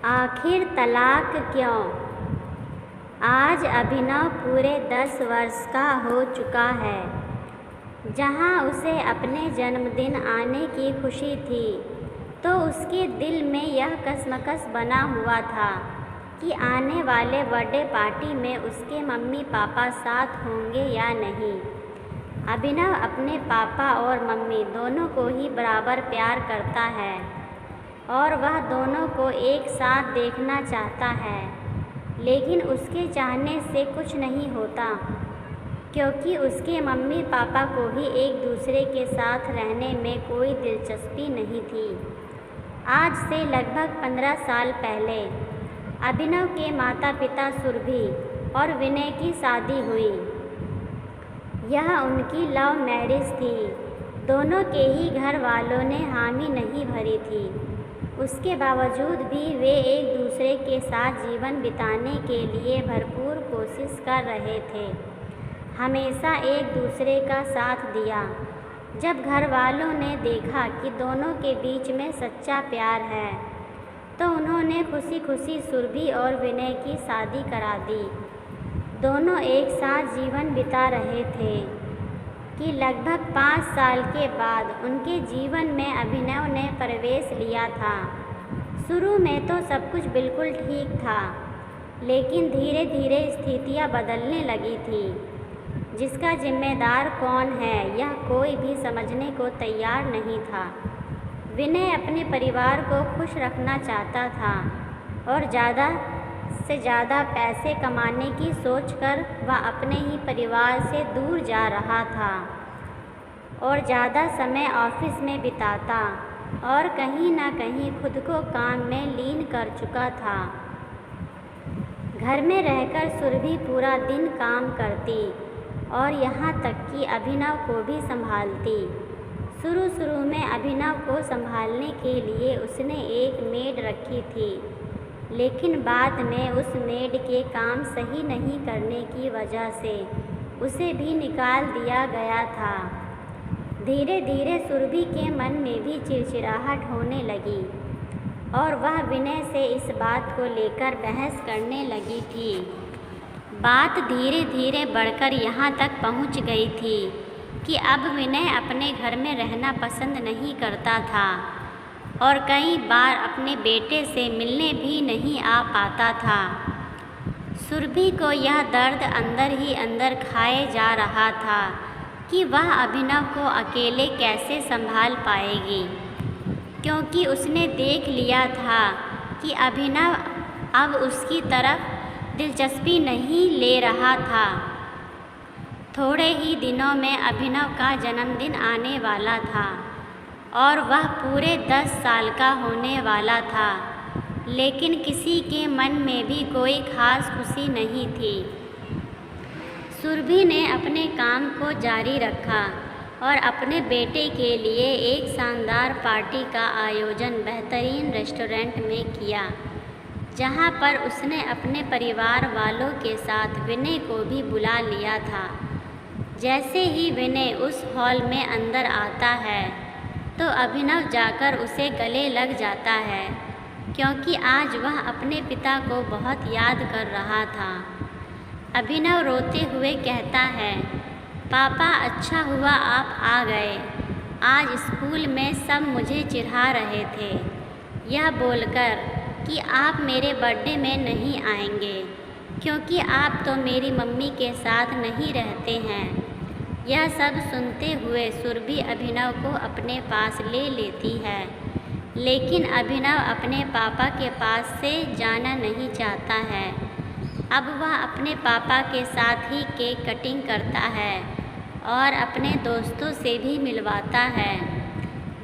आखिर तलाक क्यों? आज अभिनव पूरे 10 वर्ष का हो चुका है। जहां उसे अपने जन्मदिन आने की खुशी थी तो उसके दिल में यह कशमकश बना हुआ था कि आने वाले बर्थडे पार्टी में उसके मम्मी पापा साथ होंगे या नहीं। अभिनव अपने पापा और मम्मी दोनों को ही बराबर प्यार करता है और वह दोनों को एक साथ देखना चाहता है, लेकिन उसके चाहने से कुछ नहीं होता क्योंकि उसके मम्मी पापा को भी एक दूसरे के साथ रहने में कोई दिलचस्पी नहीं थी। आज से लगभग 15 साल पहले अभिनव के माता पिता सुरभि और विनय की शादी हुई। यह उनकी लव मैरिज थी। दोनों के ही घर वालों ने हामी नहीं भरी थी। उसके बावजूद भी वे एक दूसरे के साथ जीवन बिताने के लिए भरपूर कोशिश कर रहे थे, हमेशा एक दूसरे का साथ दिया। जब घर वालों ने देखा कि दोनों के बीच में सच्चा प्यार है तो उन्होंने खुशी खुशी सुरभि और विनय की शादी करा दी। दोनों एक साथ जीवन बिता रहे थे कि लगभग 5 साल के बाद उनके जीवन में अभिनव ने प्रवेश लिया था। शुरू में तो सब कुछ बिल्कुल ठीक था, लेकिन धीरे धीरे स्थितियां बदलने लगी थी। जिसका जिम्मेदार कौन है यह कोई भी समझने को तैयार नहीं था। विनय अपने परिवार को खुश रखना चाहता था और ज़्यादा से ज़्यादा पैसे कमाने की सोचकर वह अपने ही परिवार से दूर जा रहा था और ज़्यादा समय ऑफिस में बिताता और कहीं ना कहीं खुद को काम में लीन कर चुका था। घर में रहकर सुरभि पूरा दिन काम करती और यहाँ तक कि अभिनव को भी संभालती। शुरू में अभिनव को संभालने के लिए उसने एक मेड रखी थी, लेकिन बाद में उस मेड के काम सही नहीं करने की वजह से उसे भी निकाल दिया गया था। धीरे धीरे सुरभि के मन में भी चिड़चिड़ाहट होने लगी और वह विनय से इस बात को लेकर बहस करने लगी थी। बात धीरे धीरे बढ़कर यहाँ तक पहुँच गई थी कि अब विनय अपने घर में रहना पसंद नहीं करता था और कई बार अपने बेटे से मिलने भी नहीं आ पाता था। सुरभि को यह दर्द अंदर ही अंदर खाए जा रहा था कि वह अभिनव को अकेले कैसे संभाल पाएगी, क्योंकि उसने देख लिया था कि अभिनव अब उसकी तरफ दिलचस्पी नहीं ले रहा था। थोड़े ही दिनों में अभिनव का जन्मदिन आने वाला था और वह पूरे 10 साल का होने वाला था, लेकिन किसी के मन में भी कोई खास खुशी नहीं थी। सुरभि ने अपने काम को जारी रखा और अपने बेटे के लिए एक शानदार पार्टी का आयोजन बेहतरीन रेस्टोरेंट में किया, जहां पर उसने अपने परिवार वालों के साथ विनय को भी बुला लिया था। जैसे ही विनय उस हॉल में अंदर आता है तो अभिनव जाकर उसे गले लग जाता है, क्योंकि आज वह अपने पिता को बहुत याद कर रहा था। अभिनव रोते हुए कहता है, पापा अच्छा हुआ आप आ गए। आज स्कूल में सब मुझे चिढ़ा रहे थे यह बोलकर कि आप मेरे बर्थडे में नहीं आएंगे क्योंकि आप तो मेरी मम्मी के साथ नहीं रहते हैं। यह सब सुनते हुए सुरभि अभिनव को अपने पास ले लेती है, लेकिन अभिनव अपने पापा के पास से जाना नहीं चाहता है। अब वह अपने पापा के साथ ही केक कटिंग करता है और अपने दोस्तों से भी मिलवाता है।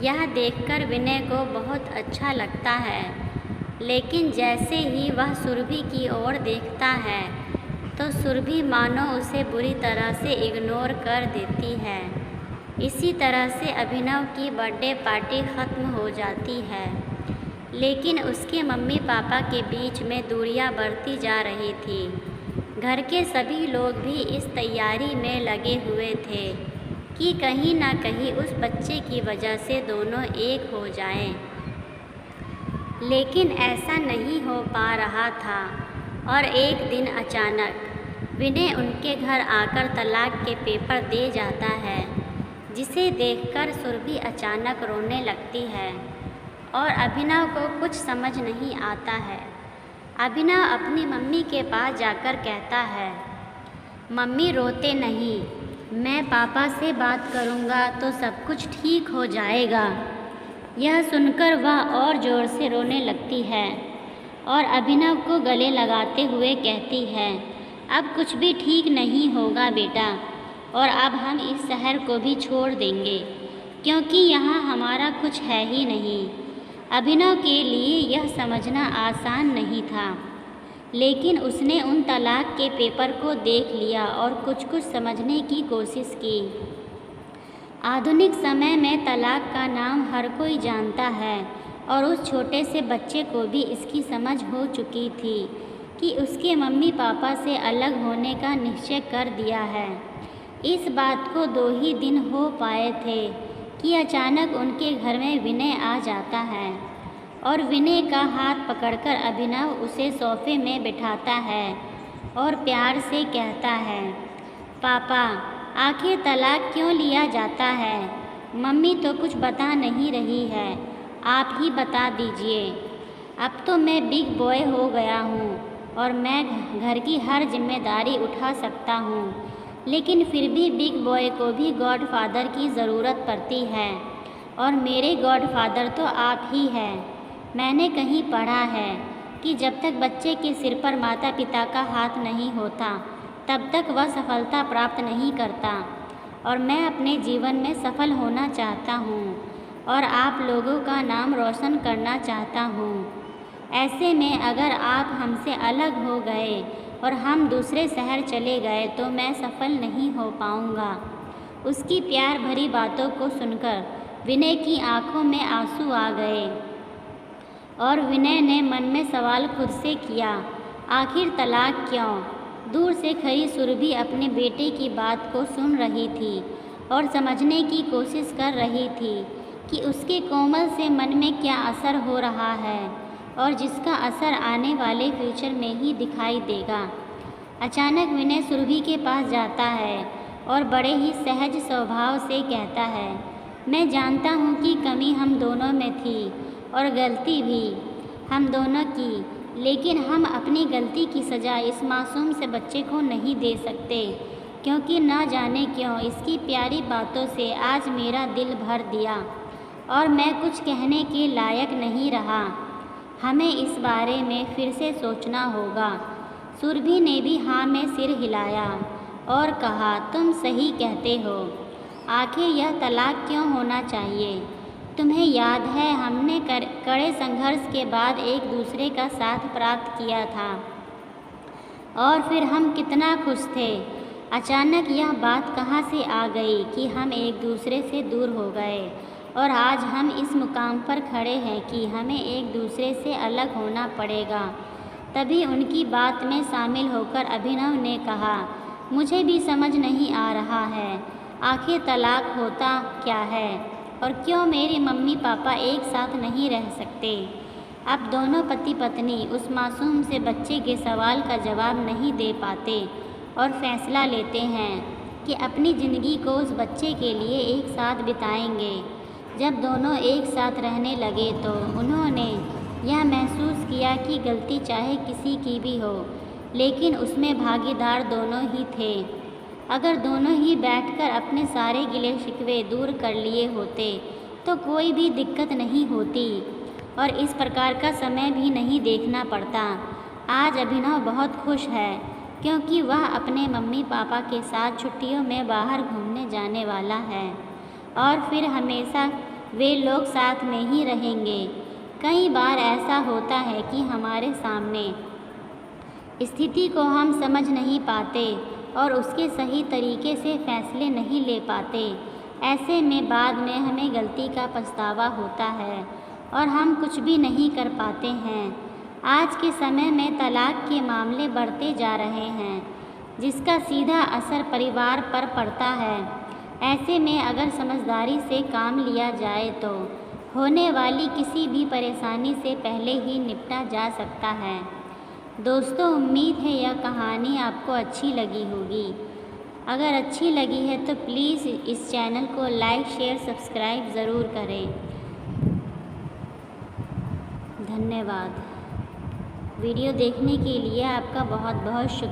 यह देखकर विनय को बहुत अच्छा लगता है, लेकिन जैसे ही वह सुरभि की ओर देखता है तो सुरभि मानो उसे बुरी तरह से इग्नोर कर देती है। इसी तरह से अभिनव की बर्थडे पार्टी ख़त्म हो जाती है, लेकिन उसके मम्मी पापा के बीच में दूरियां बढ़ती जा रही थी। घर के सभी लोग भी इस तैयारी में लगे हुए थे कि कहीं ना कहीं उस बच्चे की वजह से दोनों एक हो जाएं। लेकिन ऐसा नहीं हो पा रहा था और एक दिन अचानक विनय उनके घर आकर तलाक के पेपर दे जाता है, जिसे देखकर सुरभि अचानक रोने लगती है और अभिनव को कुछ समझ नहीं आता है। अभिनव अपनी मम्मी के पास जाकर कहता है, मम्मी रोते नहीं, मैं पापा से बात करूँगा तो सब कुछ ठीक हो जाएगा। यह सुनकर वह और ज़ोर से रोने लगती है और अभिनव को गले लगाते हुए कहती है, अब कुछ भी ठीक नहीं होगा बेटा, और अब हम इस शहर को भी छोड़ देंगे क्योंकि यहाँ हमारा कुछ है ही नहीं। अभिनव के लिए यह समझना आसान नहीं था, लेकिन उसने उन तलाक के पेपर को देख लिया और कुछ समझने की कोशिश की। आधुनिक समय में तलाक का नाम हर कोई जानता है और उस छोटे से बच्चे को भी इसकी समझ हो चुकी थी कि उसके मम्मी पापा से अलग होने का निश्चय कर दिया है। इस बात को 2 ही दिन हो पाए थे कि अचानक उनके घर में विनय आ जाता है और विनय का हाथ पकड़कर अभिनव उसे सोफे में बिठाता है और प्यार से कहता है, पापा आखिर तलाक क्यों लिया जाता है? मम्मी तो कुछ बता नहीं रही है, आप ही बता दीजिए। अब तो मैं बिग बॉय हो गया हूँ और मैं घर की हर जिम्मेदारी उठा सकता हूँ, लेकिन फिर भी बिग बॉय को भी गॉडफादर की ज़रूरत पड़ती है और मेरे गॉडफादर तो आप ही हैं। मैंने कहीं पढ़ा है कि जब तक बच्चे के सिर पर माता पिता का हाथ नहीं होता तब तक वह सफलता प्राप्त नहीं करता, और मैं अपने जीवन में सफल होना चाहता हूँ और आप लोगों का नाम रोशन करना चाहता हूँ। ऐसे में अगर आप हमसे अलग हो गए और हम दूसरे शहर चले गए तो मैं सफल नहीं हो पाऊँगा। उसकी प्यार भरी बातों को सुनकर विनय की आंखों में आंसू आ गए और विनय ने मन में सवाल खुद से किया, आखिर तलाक क्यों? दूर से खड़ी सुरभि अपने बेटे की बात को सुन रही थी और समझने की कोशिश कर रही थी कि उसके कोमल से मन में क्या असर हो रहा है और जिसका असर आने वाले फ्यूचर में ही दिखाई देगा। अचानक विनय सुरभि के पास जाता है और बड़े ही सहज स्वभाव से कहता है, मैं जानता हूँ कि कमी हम दोनों में थी और गलती भी हम दोनों की, लेकिन हम अपनी गलती की सज़ा इस मासूम से बच्चे को नहीं दे सकते, क्योंकि ना जाने क्यों इसकी प्यारी बातों से आज मेरा दिल भर दिया और मैं कुछ कहने के लायक नहीं रहा। हमें इस बारे में फिर से सोचना होगा। सुरभि ने भी हाँ में सिर हिलाया और कहा, तुम सही कहते हो। आखिर यह तलाक क्यों होना चाहिए? तुम्हें याद है हमने कड़े संघर्ष के बाद एक दूसरे का साथ प्राप्त किया था और फिर हम कितना खुश थे। अचानक यह बात कहाँ से आ गई कि हम एक दूसरे से दूर हो गए और आज हम इस मुकाम पर खड़े हैं कि हमें एक दूसरे से अलग होना पड़ेगा। तभी उनकी बात में शामिल होकर अभिनव ने कहा, मुझे भी समझ नहीं आ रहा है आखिर तलाक होता क्या है और क्यों मेरे मम्मी पापा एक साथ नहीं रह सकते। अब दोनों पति पत्नी उस मासूम से बच्चे के सवाल का जवाब नहीं दे पाते और फैसला लेते हैं कि अपनी ज़िंदगी को उस बच्चे के लिए एक साथ बिताएंगे। जब दोनों एक साथ रहने लगे तो उन्होंने यह महसूस किया कि गलती चाहे किसी की भी हो, लेकिन उसमें भागीदार दोनों ही थे। अगर दोनों ही बैठकर अपने सारे गिले शिकवे दूर कर लिए होते तो कोई भी दिक्कत नहीं होती और इस प्रकार का समय भी नहीं देखना पड़ता। आज अभिनव बहुत खुश है क्योंकि वह अपने मम्मी पापा के साथ छुट्टियों में बाहर घूमने जाने वाला है और फिर हमेशा वे लोग साथ में ही रहेंगे। कई बार ऐसा होता है कि हमारे सामने स्थिति को हम समझ नहीं पाते और उसके सही तरीके से फैसले नहीं ले पाते। ऐसे में बाद में हमें गलती का पछतावा होता है और हम कुछ भी नहीं कर पाते हैं। आज के समय में तलाक के मामले बढ़ते जा रहे हैं, जिसका सीधा असर परिवार पर पड़ता है। ऐसे में अगर समझदारी से काम लिया जाए तो होने वाली किसी भी परेशानी से पहले ही निपटा जा सकता है। दोस्तों, उम्मीद है यह कहानी आपको अच्छी लगी होगी। अगर अच्छी लगी है तो प्लीज़ इस चैनल को लाइक, शेयर, सब्सक्राइब ज़रूर करें। धन्यवाद। वीडियो देखने के लिए आपका बहुत बहुत शुक्रिया।